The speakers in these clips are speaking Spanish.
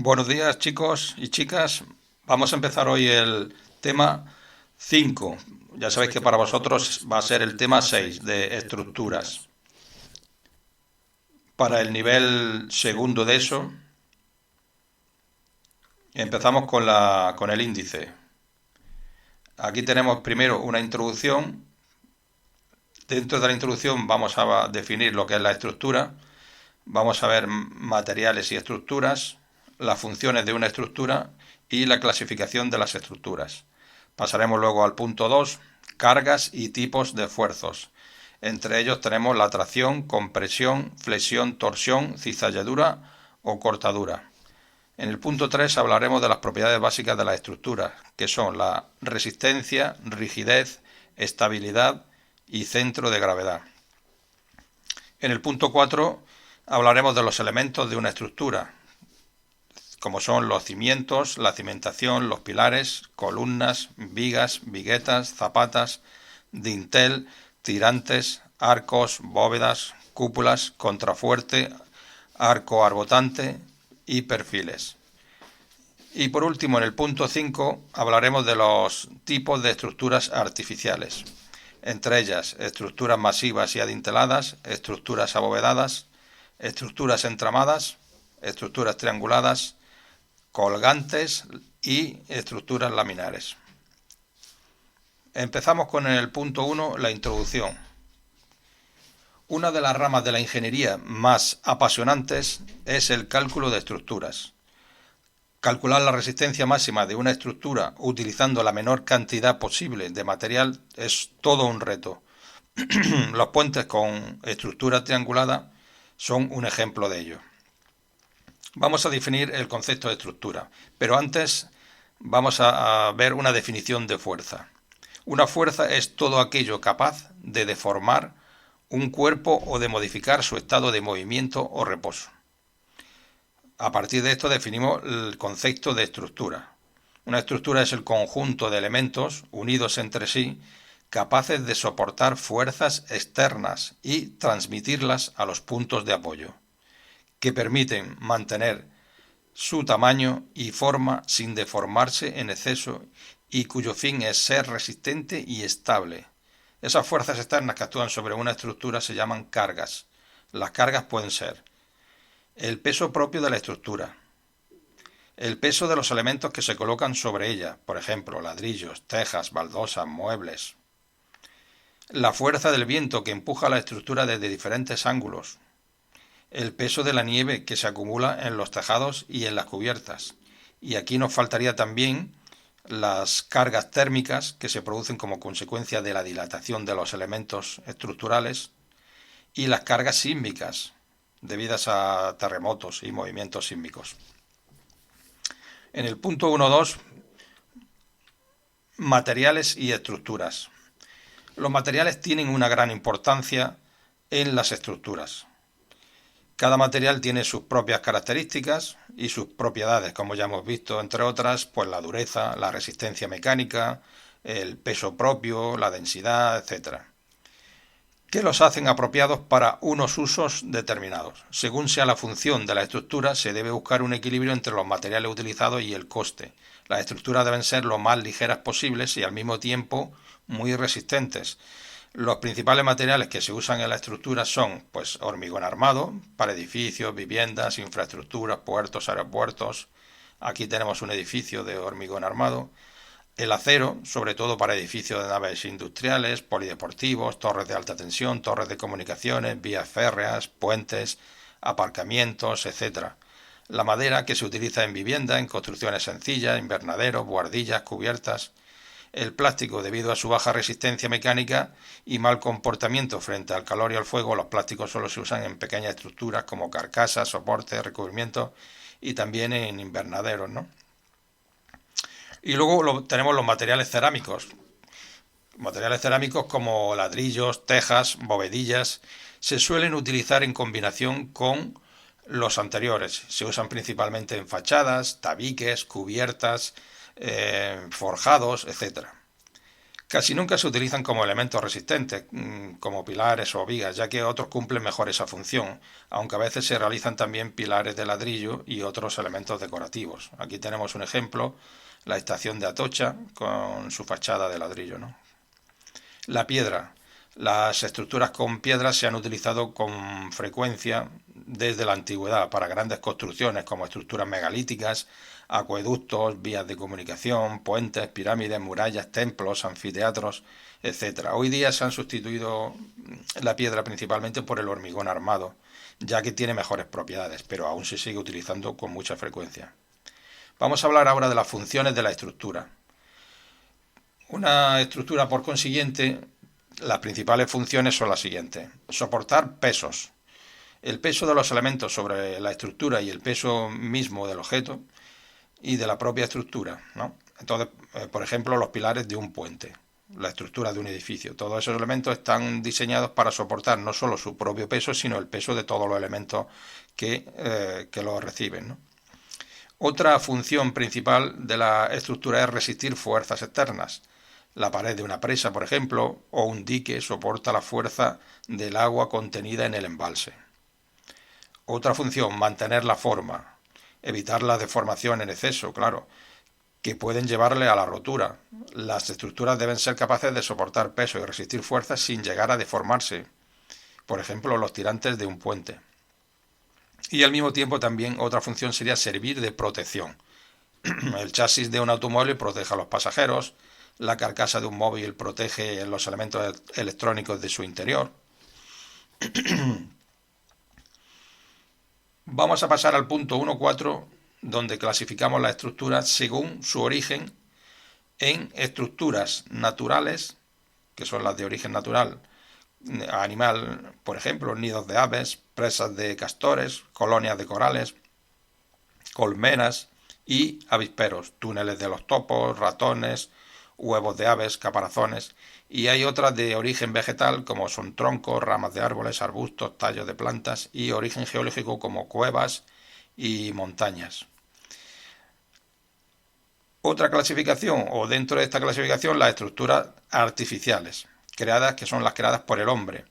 Buenos días, chicos y chicas. Vamos a empezar hoy el tema 5. Ya sabéis que para vosotros va a ser el tema 6 de estructuras. Para el nivel segundo de eso, empezamos con el índice. Aquí tenemos primero una introducción. Dentro de la introducción vamos a definir lo que es la estructura. Vamos a ver materiales y estructuras, las funciones de una estructura y la clasificación de las estructuras. Pasaremos luego al punto 2, cargas y tipos de esfuerzos. Entre ellos tenemos la tracción, compresión, flexión, torsión, cizalladura o cortadura. En el punto 3 hablaremos de las propiedades básicas de las estructuras, que son la resistencia, rigidez, estabilidad y centro de gravedad. En el punto 4 hablaremos de los elementos de una estructura, como son los cimientos, la cimentación, los pilares, columnas, vigas, viguetas, zapatas, dintel, tirantes, arcos, bóvedas, cúpulas, contrafuerte, arco arbotante y perfiles. Y por último, en el punto 5 hablaremos de los tipos de estructuras artificiales. Entre ellas, estructuras masivas y adinteladas, estructuras abovedadas, estructuras entramadas, estructuras trianguladas, colgantes y estructuras laminares. Empezamos con el punto 1, la introducción. Una de las ramas de la ingeniería más apasionantes es el cálculo de estructuras. Calcular la resistencia máxima de una estructura utilizando la menor cantidad posible de material es todo un reto. Los puentes con estructura triangulada son un ejemplo de ello. Vamos a definir el concepto de estructura, pero antes vamos a ver una definición de fuerza. Una fuerza es todo aquello capaz de deformar un cuerpo o de modificar su estado de movimiento o reposo. A partir de esto definimos el concepto de estructura. Una estructura es el conjunto de elementos unidos entre sí capaces de soportar fuerzas externas y transmitirlas a los puntos de apoyo, que permiten mantener su tamaño y forma sin deformarse en exceso y cuyo fin es ser resistente y estable. Esas fuerzas externas que actúan sobre una estructura se llaman cargas. Las cargas pueden ser el peso propio de la estructura, el peso de los elementos que se colocan sobre ella, por ejemplo, ladrillos, tejas, baldosas, muebles, la fuerza del viento que empuja la estructura desde diferentes ángulos, el peso de la nieve que se acumula en los tejados y en las cubiertas. Y aquí nos faltaría también las cargas térmicas que se producen como consecuencia de la dilatación de los elementos estructurales y las cargas sísmicas debidas a terremotos y movimientos sísmicos. En el punto 1.2, materiales y estructuras. Los materiales tienen una gran importancia en las estructuras. Cada material tiene sus propias características y sus propiedades, como ya hemos visto, entre otras, pues la dureza, la resistencia mecánica, el peso propio, la densidad, etcétera, que los hacen apropiados para unos usos determinados. Según sea la función de la estructura, se debe buscar un equilibrio entre los materiales utilizados y el coste. Las estructuras deben ser lo más ligeras posibles y al mismo tiempo muy resistentes. Los principales materiales que se usan en la estructura son, pues, hormigón armado para edificios, viviendas, infraestructuras, puertos, aeropuertos. Aquí tenemos un edificio de hormigón armado. El acero, sobre todo para edificios de naves industriales, polideportivos, torres de alta tensión, torres de comunicaciones, vías férreas, puentes, aparcamientos, etc. La madera, que se utiliza en vivienda, en construcciones sencillas, invernaderos, buhardillas, cubiertas. El plástico, debido a su baja resistencia mecánica y mal comportamiento frente al calor y al fuego, los plásticos solo se usan en pequeñas estructuras como carcasas, soportes, recubrimientos y también en invernaderos, ¿no? Y luego tenemos los materiales cerámicos. Materiales cerámicos como ladrillos, tejas, bovedillas, se suelen utilizar en combinación con los anteriores. Se usan principalmente en fachadas, tabiques, cubiertas, forjados, etc. Casi nunca se utilizan como elementos resistentes, como pilares o vigas, ya que otros cumplen mejor esa función, aunque a veces se realizan también pilares de ladrillo y otros elementos decorativos. Aquí tenemos un ejemplo, la estación de Atocha con su fachada de ladrillo, ¿no? La piedra. Las estructuras con piedra se han utilizado con frecuencia desde la antigüedad para grandes construcciones como estructuras megalíticas, acueductos, vías de comunicación, puentes, pirámides, murallas, templos, anfiteatros, etcétera. Hoy día se han sustituido la piedra principalmente por el hormigón armado, ya que tiene mejores propiedades, pero aún se sigue utilizando con mucha frecuencia. Vamos a hablar ahora de las funciones de la estructura. Una estructura, por consiguiente, las principales funciones son las siguientes. Soportar pesos. El peso de los elementos sobre la estructura y el peso mismo del objeto y de la propia estructura, ¿no? Entonces, por ejemplo, los pilares de un puente, la estructura de un edificio. Todos esos elementos están diseñados para soportar no solo su propio peso, sino el peso de todos los elementos que los reciben, ¿no? Otra función principal de la estructura es resistir fuerzas externas. La pared de una presa, por ejemplo, o un dique soporta la fuerza del agua contenida en el embalse. Otra función, mantener la forma, evitar la deformación en exceso, claro, que pueden llevarle a la rotura. Las estructuras deben ser capaces de soportar peso y resistir fuerzas sin llegar a deformarse. Por ejemplo, los tirantes de un puente. Y al mismo tiempo también otra función sería servir de protección. El chasis de un automóvil protege a los pasajeros, la carcasa de un móvil protege los elementos electrónicos de su interior. Vamos a pasar al punto 1.4, donde clasificamos las estructuras según su origen en estructuras naturales, que son las de origen natural, animal, por ejemplo, nidos de aves, presas de castores, colonias de corales, colmenas y avisperos, túneles de los topos, ratones, huevos de aves, caparazones, y hay otras de origen vegetal como son troncos, ramas de árboles, arbustos, tallos de plantas, y origen geológico como cuevas y montañas. Otra clasificación, o dentro de esta clasificación, las estructuras artificiales, que son las creadas por el hombre,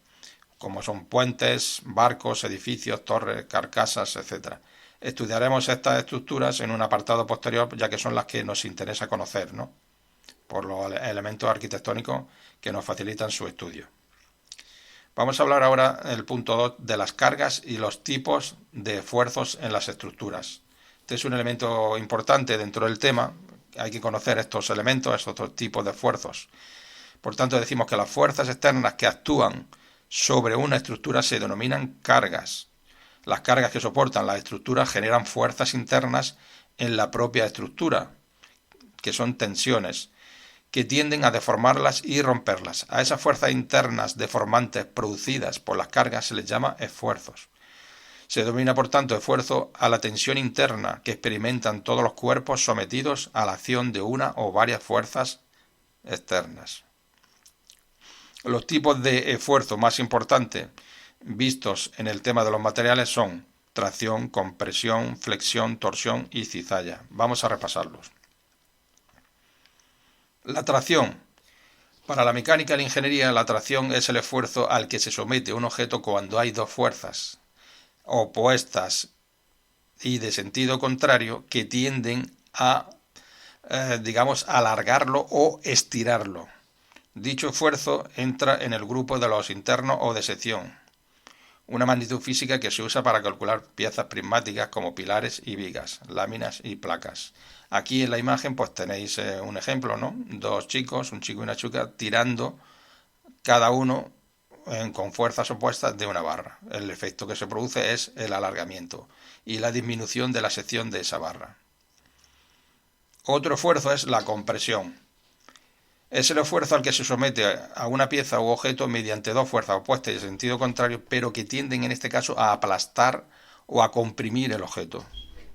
como son puentes, barcos, edificios, torres, carcasas, etc. Estudiaremos estas estructuras en un apartado posterior, ya que son las que nos interesa conocer, ¿no? Por los elementos arquitectónicos que nos facilitan su estudio. Vamos a hablar ahora, en el punto 2, de las cargas y los tipos de esfuerzos en las estructuras. Este es un elemento importante dentro del tema. Hay que conocer estos elementos, estos tipos de esfuerzos. Por tanto, decimos que las fuerzas externas que actúan sobre una estructura se denominan cargas. Las cargas que soportan la estructura generan fuerzas internas en la propia estructura, que son tensiones, que tienden a deformarlas y romperlas. A esas fuerzas internas deformantes producidas por las cargas se les llama esfuerzos. Se denomina, por tanto, esfuerzo a la tensión interna que experimentan todos los cuerpos sometidos a la acción de una o varias fuerzas externas. Los tipos de esfuerzo más importantes vistos en el tema de los materiales son tracción, compresión, flexión, torsión y cizalla. Vamos a repasarlos. La tracción. Para la mecánica y la ingeniería, la tracción es el esfuerzo al que se somete un objeto cuando hay dos fuerzas opuestas y de sentido contrario que tienden a, alargarlo o estirarlo. Dicho esfuerzo entra en el grupo de los internos o de sección, una magnitud física que se usa para calcular piezas prismáticas como pilares y vigas, láminas y placas. Aquí en la imagen pues tenéis un ejemplo, ¿no? Dos chicos, un chico y una chica, tirando cada uno con fuerzas opuestas de una barra. El efecto que se produce es el alargamiento y la disminución de la sección de esa barra. Otro esfuerzo es la compresión. Es el esfuerzo al que se somete a una pieza u objeto mediante dos fuerzas opuestas y de sentido contrario, pero que tienden en este caso a aplastar o a comprimir el objeto.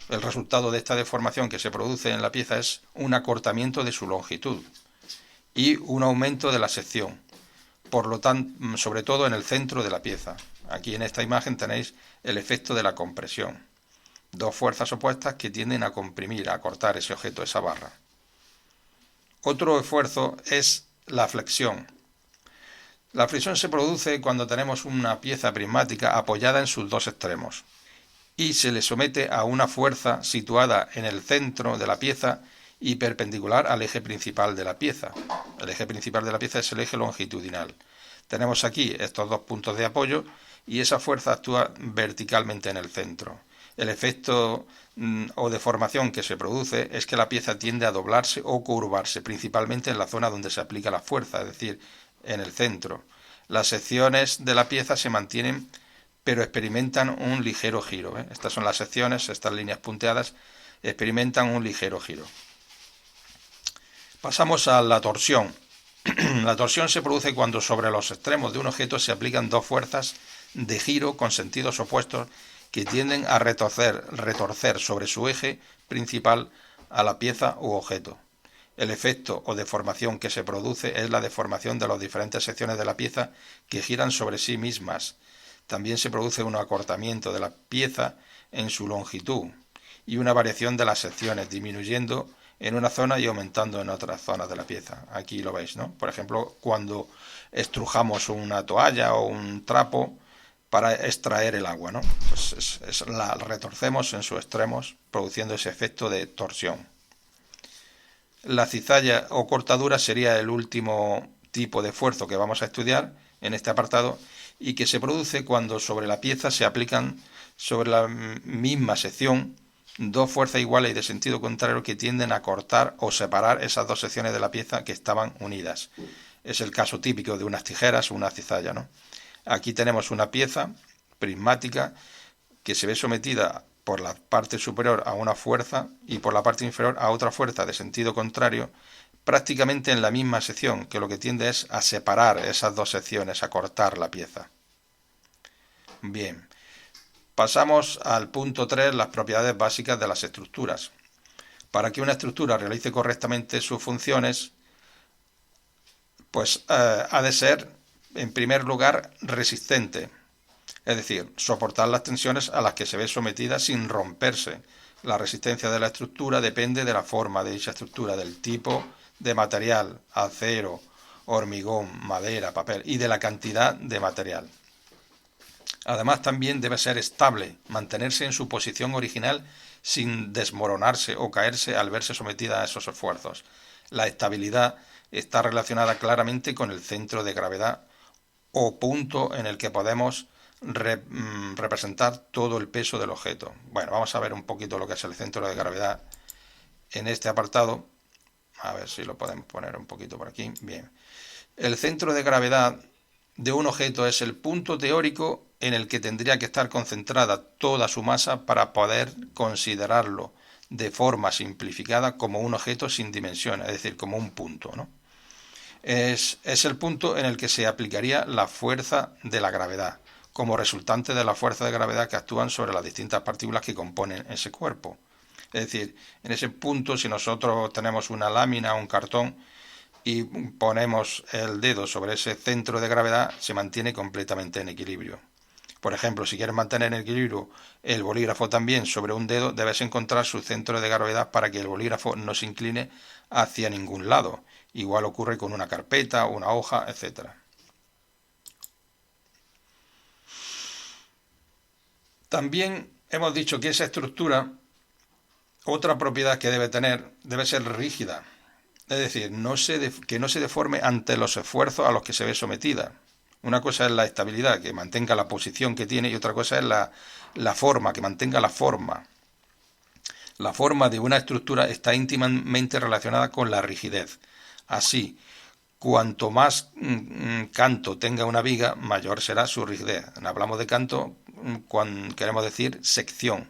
El resultado de esta deformación que se produce en la pieza es un acortamiento de su longitud y un aumento de la sección, por lo tanto, sobre todo en el centro de la pieza. Aquí en esta imagen tenéis el efecto de la compresión. Dos fuerzas opuestas que tienden a comprimir, a acortar ese objeto, esa barra. Otro esfuerzo es la flexión. La flexión se produce cuando tenemos una pieza prismática apoyada en sus dos extremos y se le somete a una fuerza situada en el centro de la pieza y perpendicular al eje principal de la pieza. El eje principal de la pieza es el eje longitudinal. Tenemos aquí estos dos puntos de apoyo y esa fuerza actúa verticalmente en el centro. El efecto o deformación que se produce es que la pieza tiende a doblarse o curvarse, principalmente en la zona donde se aplica la fuerza, es decir, en el centro. Las secciones de la pieza se mantienen, pero experimentan un ligero giro. Estas son las secciones, estas líneas punteadas experimentan un ligero giro. Pasamos a la torsión. La torsión se produce cuando sobre los extremos de un objeto se aplican dos fuerzas de giro con sentidos opuestos que tienden a retorcer sobre su eje principal a la pieza u objeto. El efecto o deformación que se produce es la deformación de las diferentes secciones de la pieza que giran sobre sí mismas. También se produce un acortamiento de la pieza en su longitud y una variación de las secciones, disminuyendo en una zona y aumentando en otras zonas de la pieza. Aquí lo veis, ¿no? Por ejemplo, cuando estrujamos una toalla o un trapo para extraer el agua, ¿no? Pues la retorcemos en sus extremos, produciendo ese efecto de torsión. La cizalla o cortadura sería el último tipo de esfuerzo que vamos a estudiar en este apartado y que se produce cuando sobre la pieza se aplican sobre la misma sección dos fuerzas iguales y de sentido contrario que tienden a cortar o separar esas dos secciones de la pieza que estaban unidas. Es el caso típico de unas tijeras o una cizalla, ¿no? Aquí tenemos una pieza prismática que se ve sometida por la parte superior a una fuerza y por la parte inferior a otra fuerza de sentido contrario, prácticamente en la misma sección, que lo que tiende es a separar esas dos secciones, a cortar la pieza. Bien, pasamos al punto 3, las propiedades básicas de las estructuras. Para que una estructura realice correctamente sus funciones, pues ha de ser, en primer lugar, resistente, es decir, soportar las tensiones a las que se ve sometida sin romperse. La resistencia de la estructura depende de la forma de dicha estructura, del tipo de material, acero, hormigón, madera, papel, y de la cantidad de material. Además, también debe ser estable, mantenerse en su posición original sin desmoronarse o caerse al verse sometida a esos esfuerzos. La estabilidad está relacionada claramente con el centro de gravedad o punto en el que podemos representar todo el peso del objeto. Bueno, vamos a ver un poquito lo que es el centro de gravedad en este apartado. A ver si lo podemos poner un poquito por aquí. Bien. El centro de gravedad de un objeto es el punto teórico en el que tendría que estar concentrada toda su masa para poder considerarlo de forma simplificada como un objeto sin dimensión, es decir, como un punto, ¿no? Es el punto en el que se aplicaría la fuerza de la gravedad, como resultante de la fuerza de gravedad que actúan sobre las distintas partículas que componen ese cuerpo. Es decir, en ese punto, si nosotros tenemos una lámina o un cartón y ponemos el dedo sobre ese centro de gravedad, se mantiene completamente en equilibrio. Por ejemplo, si quieres mantener en equilibrio el bolígrafo también sobre un dedo, debes encontrar su centro de gravedad para que el bolígrafo no se incline hacia ningún lado. Igual ocurre con una carpeta, una hoja, etc. También hemos dicho que esa estructura, otra propiedad que debe tener, debe ser rígida. Es decir, que no se deforme ante los esfuerzos a los que se ve sometida. Una cosa es la estabilidad, que mantenga la posición que tiene, y otra cosa es la forma, que mantenga la forma. La forma de una estructura está íntimamente relacionada con la rigidez. Así, cuanto más canto tenga una viga, mayor será su rigidez. Hablamos de canto cuando queremos decir sección.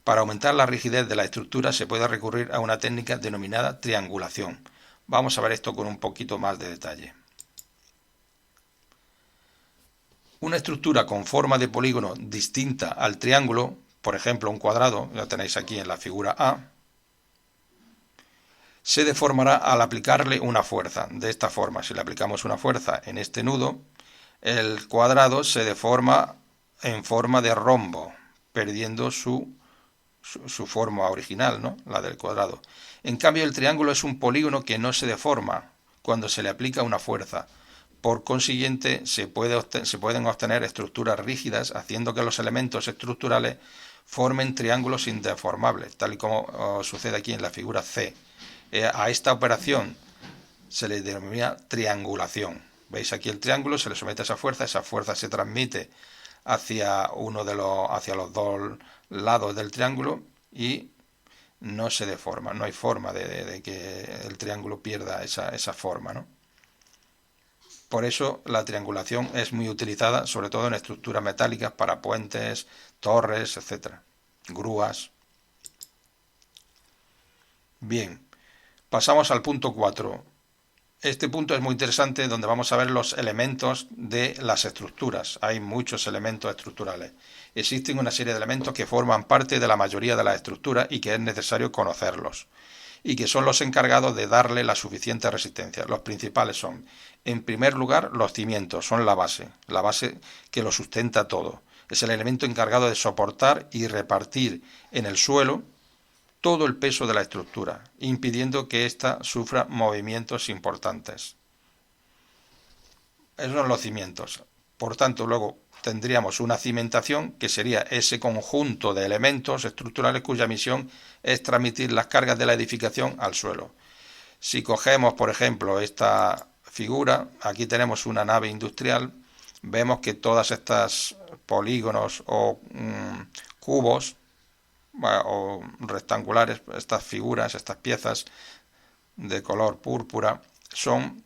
Para aumentar la rigidez de la estructura se puede recurrir a una técnica denominada triangulación. Vamos a ver esto con un poquito más de detalle. Una estructura con forma de polígono distinta al triángulo, por ejemplo un cuadrado, lo tenéis aquí en la figura A, se deformará al aplicarle una fuerza. De esta forma, si le aplicamos una fuerza en este nudo, el cuadrado se deforma en forma de rombo, perdiendo su forma original, ¿no? La del cuadrado. En cambio, el triángulo es un polígono que no se deforma, cuando se le aplica una fuerza. Por consiguiente, se pueden obtener estructuras rígidas, haciendo que los elementos estructurales formen triángulos indeformables, tal y como sucede aquí en la figura C. A esta operación se le denomina triangulación. Veis aquí el triángulo, se le somete a esa fuerza se transmite hacia hacia los dos lados del triángulo y no se deforma, no hay forma de que el triángulo pierda esa forma, ¿no? Por eso la triangulación es muy utilizada, sobre todo en estructuras metálicas para puentes, torres, etcétera, grúas. Bien, pasamos al punto 4. Este punto es muy interesante, donde vamos a ver los elementos de las estructuras. Hay muchos elementos estructurales. Existen una serie de elementos que forman parte de la mayoría de las estructuras y que es necesario conocerlos, y que son los encargados de darle la suficiente resistencia. Los principales son, en primer lugar, los cimientos, son la base que lo sustenta todo. Es el elemento encargado de soportar y repartir en el suelo todo el peso de la estructura, impidiendo que ésta sufra movimientos importantes. Esos son los cimientos. Por tanto, luego tendríamos una cimentación, que sería ese conjunto de elementos estructurales cuya misión es transmitir las cargas de la edificación al suelo. Si cogemos, por ejemplo, esta figura, aquí tenemos una nave industrial, vemos que todas estas polígonos o cubos o rectangulares, estas figuras, estas piezas de color púrpura, son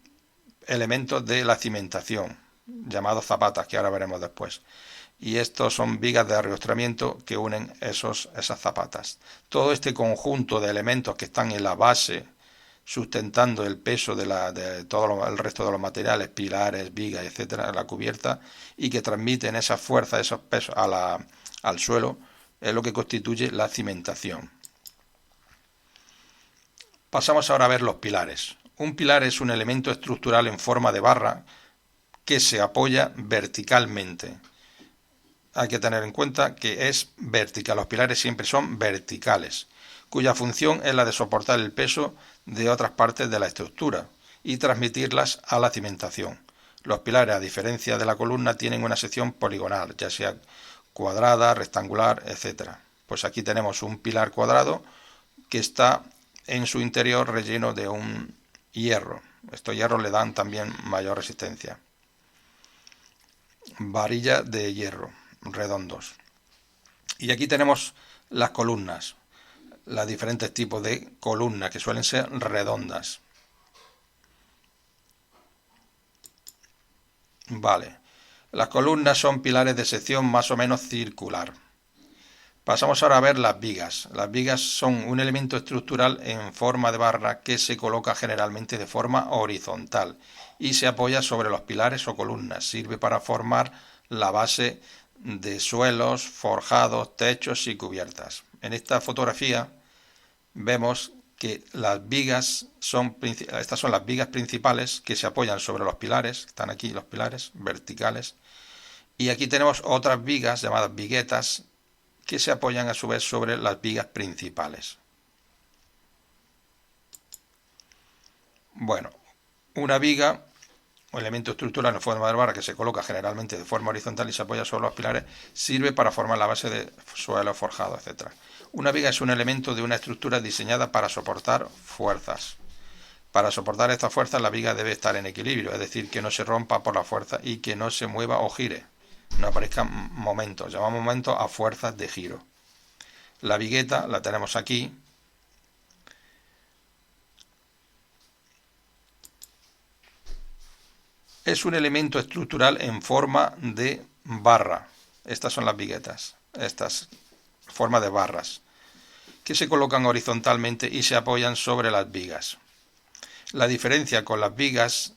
elementos de la cimentación, llamados zapatas, que ahora veremos después. Y estos son vigas de arrastramiento que unen esas zapatas. Todo este conjunto de elementos que están en la base, sustentando el peso de todo el resto de los materiales, pilares, vigas, etcétera, la cubierta, y que transmiten esas fuerzas, esos pesos al suelo, es lo que constituye la cimentación. Pasamos ahora a ver los pilares. Un pilar es un elemento estructural en forma de barra que se apoya verticalmente. Hay que tener en cuenta que es vertical, los pilares siempre son verticales, cuya función es la de soportar el peso de otras partes de la estructura y transmitirlas a la cimentación. Los pilares, a diferencia de la columna, tienen una sección poligonal, ya sea cuadrada, rectangular, etcétera. Pues aquí tenemos un pilar cuadrado que está en su interior relleno de un hierro. Estos hierros le dan también mayor resistencia. Varilla de hierro, redondos. Y aquí tenemos las columnas, los diferentes tipos de columnas que suelen ser redondas. Vale. Las columnas son pilares de sección más o menos circular. Pasamos ahora a ver las vigas. Las vigas son un elemento estructural en forma de barra que se coloca generalmente de forma horizontal y se apoya sobre los pilares o columnas. Sirve para formar la base de suelos, forjados, techos y cubiertas. En esta fotografía vemos que estas son las vigas principales que se apoyan sobre los pilares. Están aquí los pilares verticales. Y aquí tenemos otras vigas llamadas viguetas que se apoyan a su vez sobre las vigas principales. Bueno, una viga, un elemento estructural en forma de barra que se coloca generalmente de forma horizontal y se apoya sobre los pilares, sirve para formar la base de suelo forjado, etc. Una viga es un elemento de una estructura diseñada para soportar fuerzas. Para soportar estas fuerzas, la viga debe estar en equilibrio, es decir, que no se rompa por la fuerza y que no se mueva o gire. No aparezcan momentos, llamamos momentos a fuerzas de giro. La vigueta la tenemos aquí. Es un elemento estructural en forma de barra. Estas son las viguetas, estas forma de barras, que se colocan horizontalmente y se apoyan sobre las vigas. La diferencia con las vigas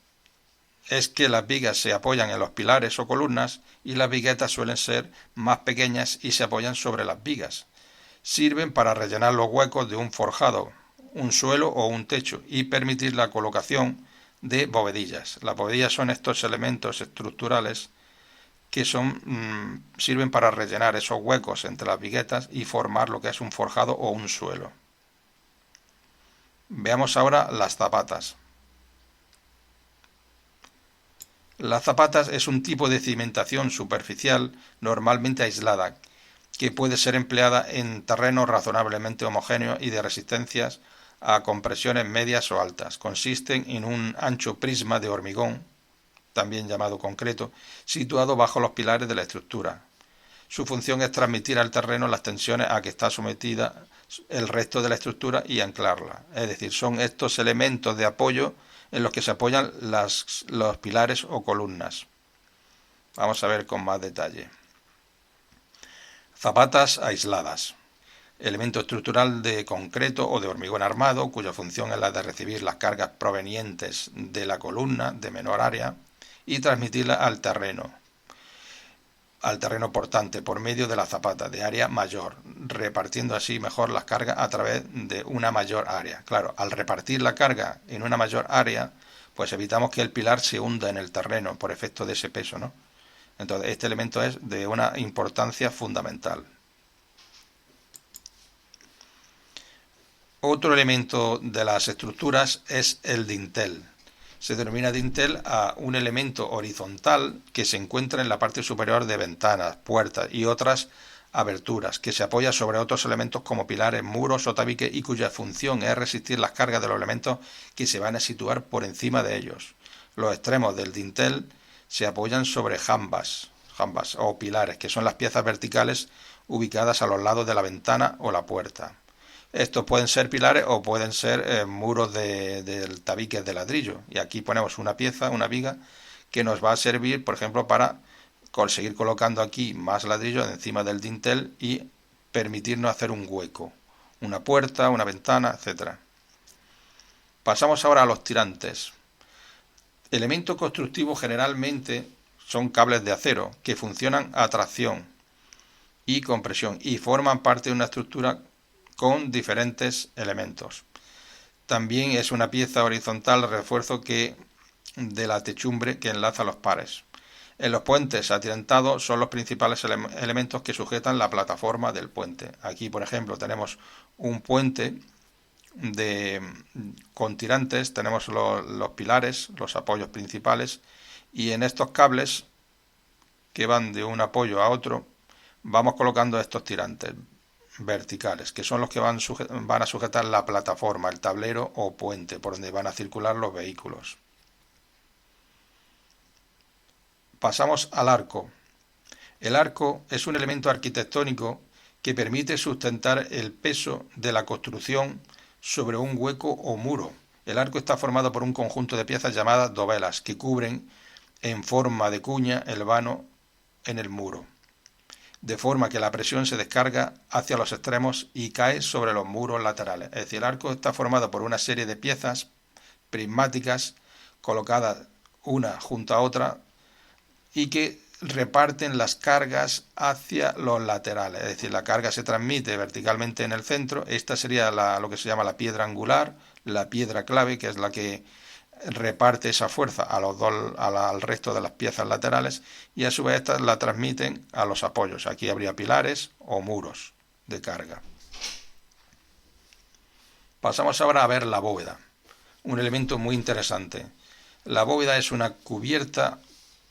es que las vigas se apoyan en los pilares o columnas y las viguetas suelen ser más pequeñas y se apoyan sobre las vigas. Sirven para rellenar los huecos de un forjado, un suelo o un techo y permitir la colocación de bovedillas. Las bovedillas son estos elementos estructurales que sirven para rellenar esos huecos entre las viguetas y formar lo que es un forjado o un suelo. Veamos ahora las zapatas. Las zapatas es un tipo de cimentación superficial normalmente aislada, que puede ser empleada en terrenos razonablemente homogéneos y de resistencias a compresiones medias o altas. Consisten en un ancho prisma de hormigón, también llamado concreto, situado bajo los pilares de la estructura. Su función es transmitir al terreno las tensiones a que está sometida el resto de la estructura y anclarla. Es decir, son estos elementos de apoyo en los que se apoyan los pilares o columnas. Vamos a ver con más detalle. Zapatas aisladas. Elemento estructural de concreto o de hormigón armado, cuya función es la de recibir las cargas provenientes de la columna de menor área y transmitirlas al terreno portante por medio de la zapata de área mayor, repartiendo así mejor las cargas a través de una mayor área. Claro, al repartir la carga en una mayor área, pues evitamos que el pilar se hunda en el terreno por efecto de ese peso, ¿no? Entonces, este elemento es de una importancia fundamental. Otro elemento de las estructuras es el dintel. Se denomina dintel a un elemento horizontal que se encuentra en la parte superior de ventanas, puertas y otras aberturas, que se apoya sobre otros elementos como pilares, muros o tabiques y cuya función es resistir las cargas de los elementos que se van a situar por encima de ellos. Los extremos del dintel se apoyan sobre jambas o pilares, que son las piezas verticales ubicadas a los lados de la ventana o la puerta. Estos pueden ser pilares o pueden ser muros de tabiques de ladrillo. Y aquí ponemos una pieza, una viga, que nos va a servir, por ejemplo, para seguir colocando aquí más ladrillo encima del dintel y permitirnos hacer un hueco, una puerta, una ventana, etcétera. Pasamos ahora a los tirantes. Elementos constructivos generalmente son cables de acero que funcionan a tracción y compresión y forman parte de una estructura con diferentes elementos. También es una pieza horizontal de refuerzo de la techumbre que enlaza los pares. En los puentes atirantados son los principales elementos que sujetan la plataforma del puente. Aquí, por ejemplo, tenemos un puente con tirantes, tenemos los pilares, los apoyos principales, y en estos cables que van de un apoyo a otro, vamos colocando estos tirantes verticales, que son los que van a sujetar la plataforma, el tablero o puente por donde van a circular los vehículos. Pasamos al arco. El arco es un elemento arquitectónico que permite sustentar el peso de la construcción sobre un hueco o muro. El arco está formado por un conjunto de piezas llamadas dovelas que cubren en forma de cuña el vano en el muro, de forma que la presión se descarga hacia los extremos y cae sobre los muros laterales. Es decir, el arco está formado por una serie de piezas prismáticas colocadas una junto a otra y que reparten las cargas hacia los laterales. Es decir, la carga se transmite verticalmente en el centro. Esta sería lo que se llama la piedra angular, la piedra clave, que es la que reparte esa fuerza al resto de las piezas laterales, y a su vez estas la transmiten a los apoyos. Aquí habría pilares o muros de carga. Pasamos ahora a ver la bóveda, un elemento muy interesante. La bóveda es una cubierta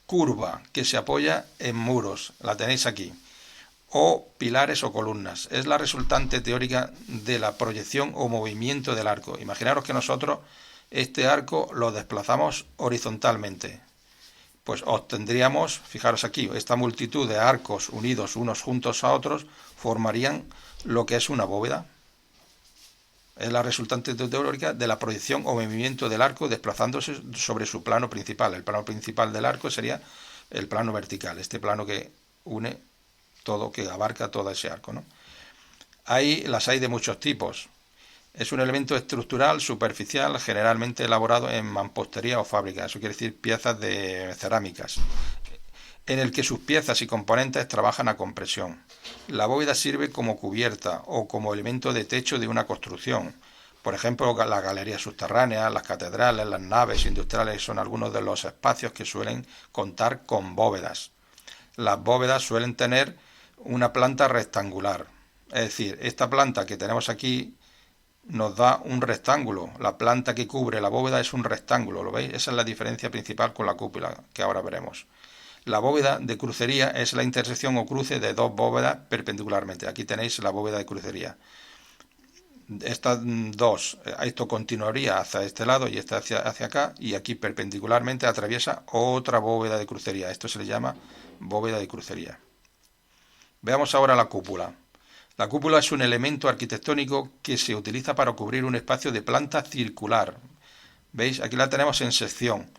curva que se apoya en muros, la tenéis aquí, o pilares o columnas. Es la resultante teórica de la proyección o movimiento del arco. Imaginaros que nosotros este arco lo desplazamos horizontalmente. Pues obtendríamos, fijaros aquí, esta multitud de arcos unidos unos juntos a otros formarían lo que es una bóveda. Es la resultante teórica de la proyección o movimiento del arco desplazándose sobre su plano principal. El plano principal del arco sería el plano vertical, este plano que une todo, que abarca todo ese arco, ¿no? Las hay de muchos tipos. Es un elemento estructural superficial generalmente elaborado en mampostería o fábrica, eso quiere decir piezas de cerámicas, en el que sus piezas y componentes trabajan a compresión. La bóveda sirve como cubierta o como elemento de techo de una construcción. Por ejemplo, las galerías subterráneas, las catedrales, las naves industriales son algunos de los espacios que suelen contar con bóvedas. Las bóvedas suelen tener una planta rectangular, es decir, esta planta que tenemos aquí nos da un rectángulo. La planta que cubre la bóveda es un rectángulo, ¿lo veis? Esa es la diferencia principal con la cúpula, que ahora veremos. La bóveda de crucería es la intersección o cruce de dos bóvedas perpendicularmente. Aquí tenéis la bóveda de crucería. Estas dos, esto continuaría hacia este lado y esta hacia acá, y aquí perpendicularmente atraviesa otra bóveda de crucería. Esto se le llama bóveda de crucería. Veamos ahora la cúpula. La cúpula es un elemento arquitectónico que se utiliza para cubrir un espacio de planta circular. ¿Veis? Aquí la tenemos en sección,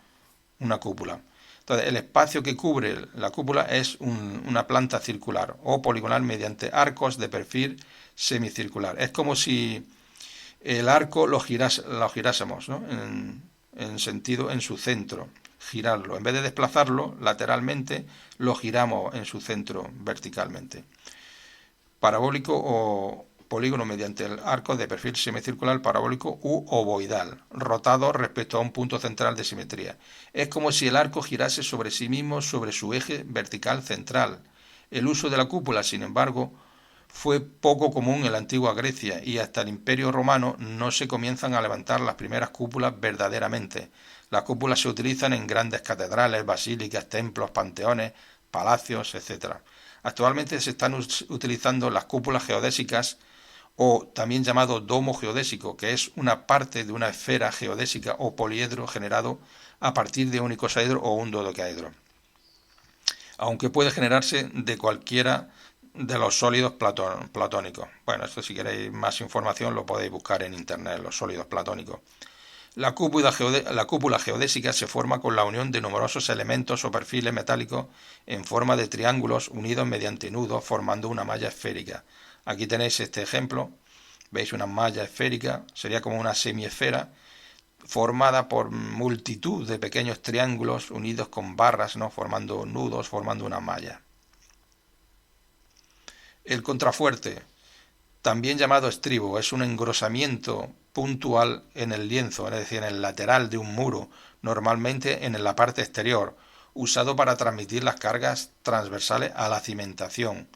una cúpula. Entonces, el espacio que cubre la cúpula es una planta circular o poligonal mediante arcos de perfil semicircular. Es como si el arco lo girásemos, ¿no? En sentido, en su centro, girarlo. En vez de desplazarlo lateralmente, lo giramos en su centro verticalmente. Parabólico o polígono mediante el arco de perfil semicircular, parabólico u ovoidal, rotado respecto a un punto central de simetría. Es como si el arco girase sobre sí mismo sobre su eje vertical central. El uso de la cúpula, sin embargo, fue poco común en la antigua Grecia y hasta el Imperio Romano no se comienzan a levantar las primeras cúpulas verdaderamente. Las cúpulas se utilizan en grandes catedrales, basílicas, templos, panteones, palacios, etc. Actualmente se están utilizando las cúpulas geodésicas o también llamado domo geodésico, que es una parte de una esfera geodésica o poliedro generado a partir de un icosaedro o un dodecaedro, aunque puede generarse de cualquiera de los sólidos platónicos. Bueno, esto si queréis más información lo podéis buscar en internet, los sólidos platónicos. La cúpula geodésica se forma con la unión de numerosos elementos o perfiles metálicos en forma de triángulos unidos mediante nudos formando una malla esférica. Aquí tenéis este ejemplo, veis una malla esférica, sería como una semiesfera formada por multitud de pequeños triángulos unidos con barras, ¿no? Formando nudos, formando una malla. El contrafuerte, también llamado estribo, es un engrosamiento puntual en el lienzo, es decir, en el lateral de un muro, normalmente en la parte exterior, usado para transmitir las cargas transversales a la cimentación.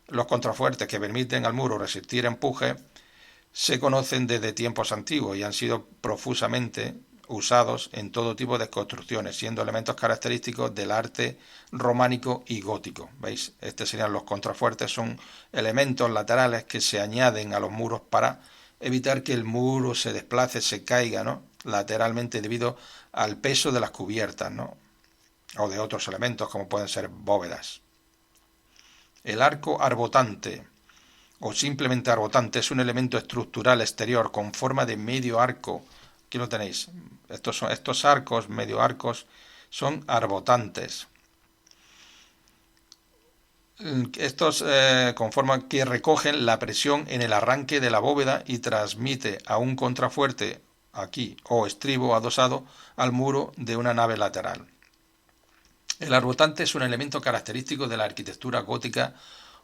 Los contrafuertes que permiten al muro resistir empuje se conocen desde tiempos antiguos y han sido profusamente usados en todo tipo de construcciones, siendo elementos característicos del arte románico y gótico. ¿Veis? Estos serían los contrafuertes, son elementos laterales que se añaden a los muros para evitar que el muro se desplace, se caiga, ¿no? Lateralmente debido al peso de las cubiertas, ¿no? O de otros elementos como pueden ser bóvedas. El arco arbotante o simplemente arbotante es un elemento estructural exterior con forma de medio arco. Aquí lo tenéis. Estos arcos, medio arcos, son arbotantes. Estos conforman que recogen la presión en el arranque de la bóveda y transmite a un contrafuerte aquí o estribo adosado al muro de una nave lateral. El arbotante es un elemento característico de la arquitectura gótica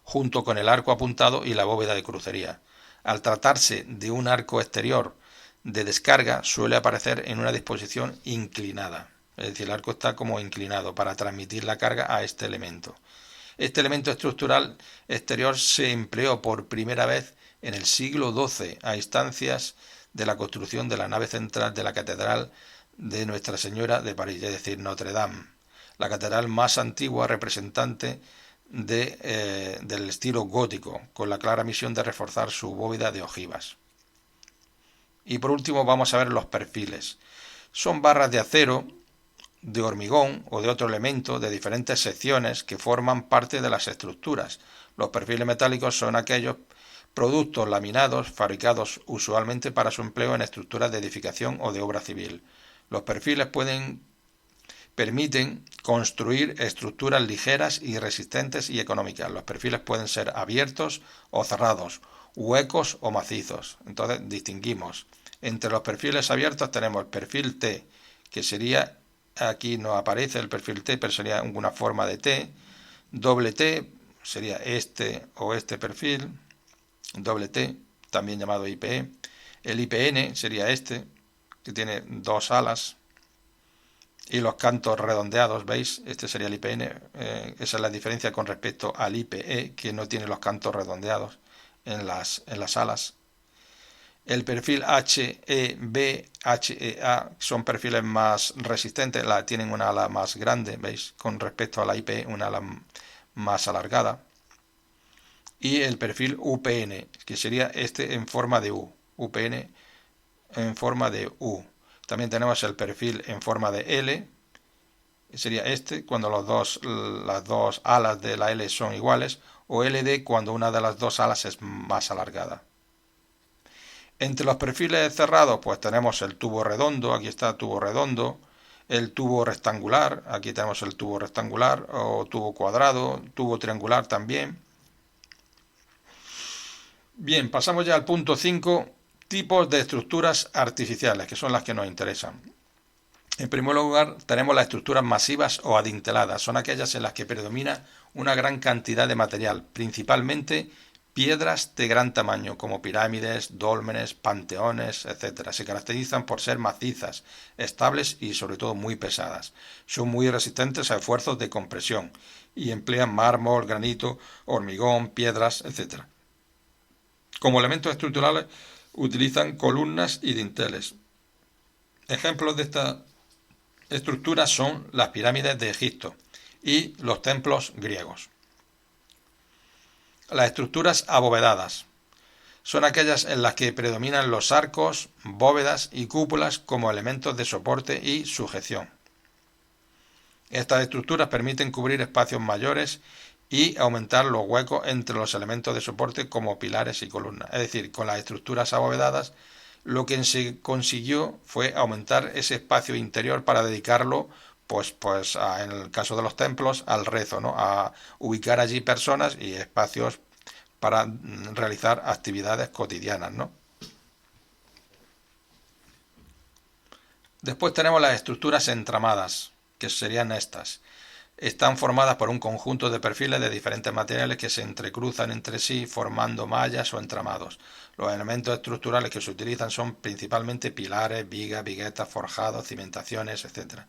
junto con el arco apuntado y la bóveda de crucería. Al tratarse de un arco exterior de descarga, suele aparecer en una disposición inclinada. Es decir, el arco está como inclinado para transmitir la carga a este elemento. Este elemento estructural exterior se empleó por primera vez en el siglo XII a instancias de la construcción de la nave central de la Catedral de Nuestra Señora de París, es decir, Notre Dame, la catedral más antigua representante del estilo gótico, con la clara misión de reforzar su bóveda de ojivas. Y por último vamos a ver los perfiles. Son barras de acero, de hormigón o de otro elemento de diferentes secciones que forman parte de las estructuras. Los perfiles metálicos son aquellos productos laminados fabricados usualmente para su empleo en estructuras de edificación o de obra civil. Los perfiles permiten construir estructuras ligeras y resistentes y económicas. Los perfiles pueden ser abiertos o cerrados, huecos o macizos. Entonces distinguimos. Entre los perfiles abiertos tenemos el perfil T, que sería, aquí no aparece el perfil T, pero sería una forma de T. Doble T sería este o este perfil. Doble T, también llamado IPE. El IPN sería este, que tiene dos alas. Y los cantos redondeados, ¿veis? Este sería el IPN, esa es la diferencia con respecto al IPE, que no tiene los cantos redondeados en las alas. El perfil HEB, HEA son perfiles más resistentes, tienen una ala más grande, ¿veis? Con respecto a la IP, una ala más alargada. Y el perfil UPN, que sería este en forma de U. UPN en forma de U. También tenemos el perfil en forma de L, sería este cuando las dos alas de la L son iguales, o LD cuando una de las dos alas es más alargada. Entre los perfiles cerrados pues tenemos el tubo redondo, aquí está el tubo redondo, el tubo rectangular, aquí tenemos el tubo rectangular o tubo cuadrado, tubo triangular también. Bien, pasamos ya al punto 5, tipos de estructuras artificiales, que son las que nos interesan. En primer lugar, tenemos las estructuras masivas o adinteladas. Son aquellas en las que predomina una gran cantidad de material, principalmente piedras de gran tamaño, como pirámides, dólmenes, panteones, etc. Se caracterizan por ser macizas, estables y sobre todo muy pesadas. Son muy resistentes a esfuerzos de compresión y emplean mármol, granito, hormigón, piedras, etc. Como elementos estructurales utilizan columnas y dinteles. Ejemplos de esta estructuras son las pirámides de Egipto y los templos griegos. Las estructuras abovedadas son aquellas en las que predominan los arcos, bóvedas y cúpulas como elementos de soporte y sujeción. Estas estructuras permiten cubrir espacios mayores y aumentar los huecos entre los elementos de soporte como pilares y columnas. Es decir, con las estructuras abovedadas lo que se consiguió fue aumentar ese espacio interior para dedicarlo, en el caso de los templos, al rezo, ¿no? A ubicar allí personas y espacios para realizar actividades cotidianas, ¿no? Después tenemos las estructuras entramadas, que serían estas. Están formadas por un conjunto de perfiles de diferentes materiales que se entrecruzan entre sí formando mallas o entramados. Los elementos estructurales que se utilizan son principalmente pilares, vigas, viguetas, forjados, cimentaciones, etc.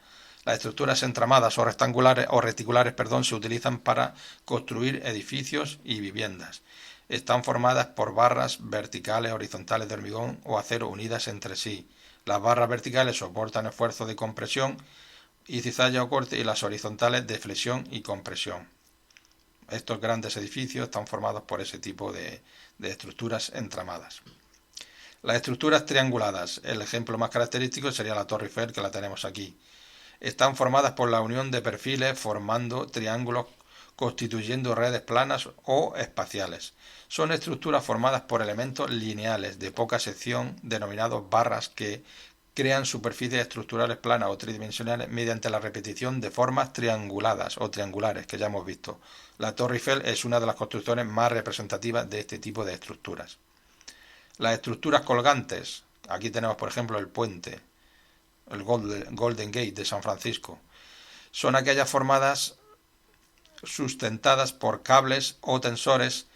Las estructuras entramadas o rectangulares o reticulares, se utilizan para construir edificios y viviendas. Están formadas por barras verticales, horizontales de hormigón o acero unidas entre sí. Las barras verticales soportan esfuerzos de compresión y cizalla o corte, y las horizontales de flexión y compresión. Estos grandes edificios están formados por ese tipo de estructuras entramadas. Las estructuras trianguladas, el ejemplo más característico sería la Torre Eiffel, que la tenemos aquí. Están formadas por la unión de perfiles formando triángulos constituyendo redes planas o espaciales. Son estructuras formadas por elementos lineales de poca sección denominados barras que crean superficies estructurales planas o tridimensionales mediante la repetición de formas trianguladas o triangulares que ya hemos visto. La Torre Eiffel es una de las construcciones más representativas de este tipo de estructuras. Las estructuras colgantes, aquí tenemos por ejemplo el puente, el Golden Gate de San Francisco, son aquellas formadas sustentadas por cables o tensores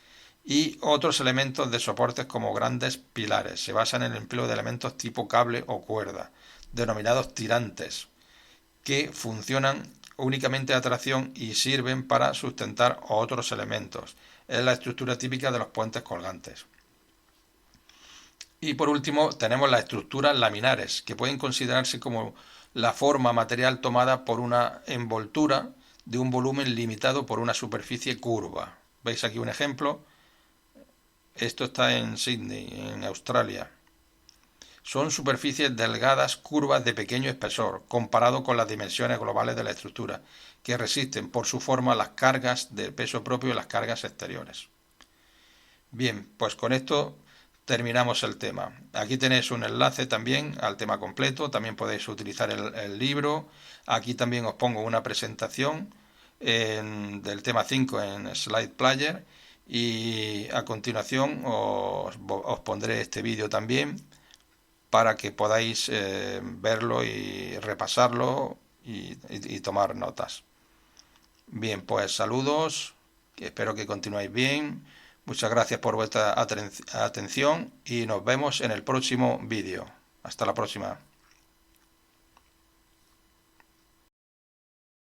y otros elementos de soportes como grandes pilares. Se basan en el empleo de elementos tipo cable o cuerda, denominados tirantes, que funcionan únicamente a tracción y sirven para sustentar otros elementos. Es la estructura típica de los puentes colgantes. Y por último tenemos las estructuras laminares, que pueden considerarse como la forma material tomada por una envoltura de un volumen limitado por una superficie curva. ¿Veis aquí un ejemplo? Esto está en Sydney, en Australia. Son superficies delgadas, curvas de pequeño espesor, comparado con las dimensiones globales de la estructura, que resisten por su forma las cargas de peso propio y las cargas exteriores. Bien, pues con esto terminamos el tema. Aquí tenéis un enlace también al tema completo, también podéis utilizar el libro. Aquí también os pongo una presentación del tema 5 en Slide Player, y a continuación os pondré este vídeo también para que podáis verlo y repasarlo y tomar notas. Bien, pues saludos, espero que continuéis bien. Muchas gracias por vuestra atención y nos vemos en el próximo vídeo. Hasta la próxima.